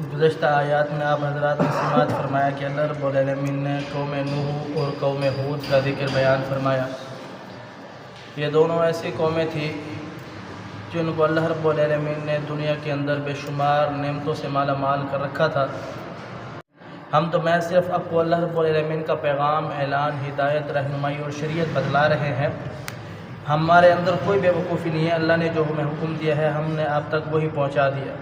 گزشتہ آیات میں آپ حضرات نے سماعت فرمایا کہ اللہ رب العالمین نے قوم نوح اور قوم ہود کا ذکر بیان فرمایا۔ یہ دونوں ایسی قومیں تھیں جن کو اللہ رب العالمین نے دنیا کے اندر بے شمار نعمتوں سے مالا مال کر رکھا تھا۔ ہم تو میں صرف آپ کو اللہ رب العالمین کا پیغام، اعلان، ہدایت، رہنمائی اور شریعت بتلا رہے ہیں۔ ہمارے اندر کوئی بے وقوفی نہیں ہے، اللہ نے جو ہمیں حکم دیا ہے ہم نے آپ تک وہی پہنچا دیا۔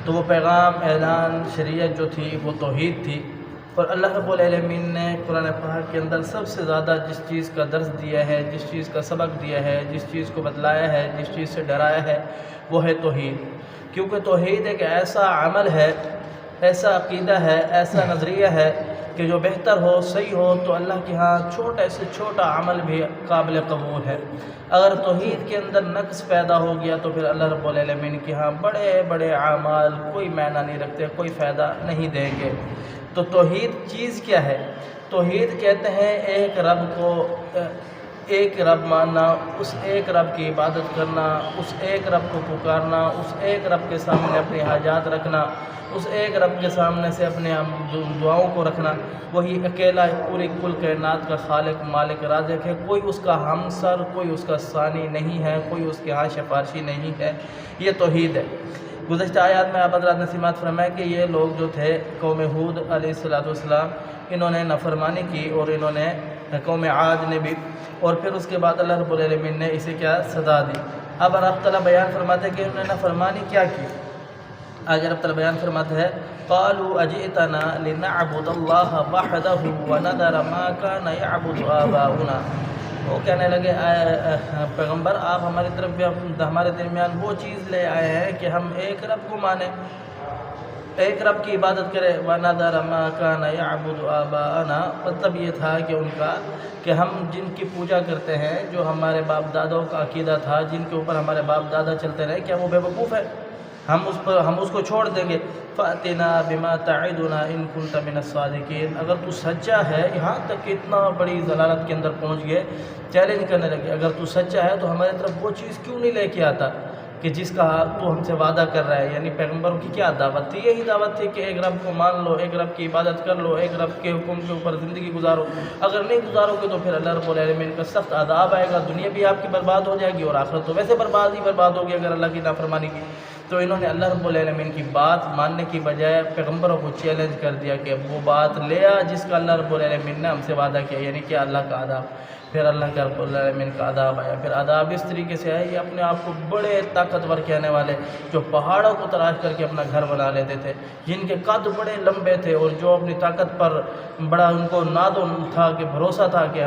تو وہ پیغام، اعلان، شریعت جو تھی وہ توحید تھی، اور اللہ رب العالمین نے قرآن پاک کے اندر سب سے زیادہ جس چیز کا درس دیا ہے، جس چیز کا سبق دیا ہے، جس چیز کو بتلایا ہے، جس چیز سے ڈرایا ہے، وہ ہے توحید۔ کیونکہ توحید ایک ایسا عمل ہے، ایسا عقیدہ ہے، ایسا نظریہ ہے کہ جو بہتر ہو، صحیح ہو تو اللہ کے ہاں چھوٹے سے چھوٹا عمل بھی قابل قبول ہے۔ اگر توحید کے اندر نقص پیدا ہو گیا تو پھر اللہ رب العالمین کے ہاں بڑے بڑے اعمال کوئی معنی نہیں رکھتے، کوئی فائدہ نہیں دیں گے۔ تو توحید چیز کیا ہے؟ توحید کہتے ہیں ایک رب ماننا، اس ایک رب کی عبادت کرنا، اس ایک رب کو پکارنا، اس ایک رب کے سامنے اپنی حاجات رکھنا، اس ایک رب کے سامنے سے اپنے دعاؤں کو رکھنا۔ وہی اکیلا پوری کل کائنات کا خالق، مالک، رازق ہے، کوئی اس کا ہمسر، کوئی اس کا ثانی نہیں ہے، کوئی اس کے ہاں سفارشی نہیں ہے۔ یہ توحید ہے۔ گزشتہ آیات میں آپ حضرات نے سماعت فرمایا کہ یہ لوگ جو تھے قوم ہود علیہ السلام، انہوں نے نافرمانی کی، اور انہوں نے قوم عاد نے بھی، اور پھر اس کے بعد اللہ رب العالمین نے اسے کیا سزا دی۔ اب رب تعالیٰ بیان فرماتے ہیں کہ انہوں نے نافرمانی کیا کی۔ آگے رب تعالیٰ بیان فرماتے ہیں قالوا اجئتنا لنعبد اللہ وحدہ ونذر ما كان يعبد آباؤنا۔ وہ کہنے لگے اے پیغمبر، آپ ہمارے درمیان وہ چیز لے آئے ہیں کہ ہم ایک رب کو مانیں، ایک رب کی عبادت کریں۔ وَنَذَرَ مَا كَانَ يَعْبُدُ آبَاءَنَا، مطلب یہ تھا کہ ان کا کہ ہم جن کی پوجا کرتے ہیں، جو ہمارے باپ دادوں کا عقیدہ تھا، جن کے اوپر ہمارے باپ دادا چلتے رہے، کیا وہ بے وقوف ہے؟ ہم اس کو چھوڑ دیں گے۔ فَأْتِنَا بِمَا تَعِدُنَا إِن كُنْتَ مِنَ الصَّادِقِينَ۔ اگر تو سچا ہے، یہاں تک کہ اتنا بڑی ضلالت کے اندر پہنچ گئے، چیلنج کرنے لگے، اگر تو سچا ہے تو ہمارے طرف وہ چیز کیوں نہیں لے کے آتا کہ جس کا تو ہم سے وعدہ کر رہا ہے؟ یعنی پیغمبروں کی کیا دعوت تھی؟ یہی دعوت تھی کہ ایک رب کو مان لو، ایک رب کی عبادت کر لو، ایک رب کے حکم کے اوپر زندگی گزارو۔ اگر نہیں گزارو گے تو پھر اللہ رب العالمین کا سخت عذاب آئے گا، دنیا بھی آپ کی برباد ہو جائے گی، اور آخرت تو ویسے برباد ہوگی اگر اللہ کی نافرمانی کی۔ تو انہوں نے اللہ رب العالمین کی بات ماننے کی بجائے پیغمبروں کو چیلنج کر دیا کہ وہ بات لیا جس کا اللہ رب العالمین نے ہم سے وعدہ کیا، یعنی کہ اللہ کا عذاب۔ پھر اللہ کا رب العالمین کا عذاب آیا۔ پھر عذاب اس طریقے سے آیا، یہ اپنے آپ کو بڑے طاقتور کہنے والے، جو پہاڑوں کو تراش کر کے اپنا گھر بنا لیتے تھے، جن کے قد بڑے لمبے تھے، اور جو اپنی طاقت پر بڑا ان کو ناد تھا، کہ بھروسہ تھا کہ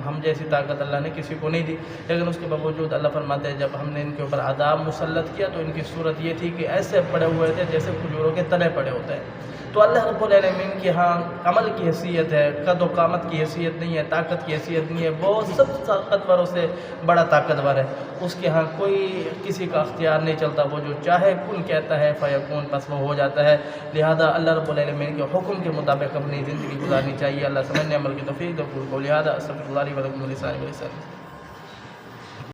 ہم جیسی طاقت اللہ نے کسی کو نہیں دی، لیکن اس کے باوجود اللہ فرماتے ہیں جب ہم نے ان کے اوپر عذاب مسلط کیا تو ان کی صورت یہ تھی کہ ایسے پڑے ہوئے تھے جیسے کھجوروں کے تنے پڑے ہوتے ہیں۔ تو اللہ رب العالمین کے ہاں عمل کی حیثیت ہے، قد و قامت کی حیثیت نہیں ہے، طاقت کی حیثیت نہیں ہے، وہ سب طاقتوروں سے بڑا طاقتور ہے۔ اس کے ہاں کوئی کسی کا اختیار نہیں چلتا، وہ جو چاہے کن کہتا ہے فیکون، بس وہ ہو جاتا ہے۔ لہذا اللہ رب العالمین کے حکم کے مطابق اپنی زندگی گزارنی چاہیے۔ اللہ سمجھنے عمل کی توفیق دے۔ لہذا استغفر اللہ لی و لکم ولسائر المسلمین۔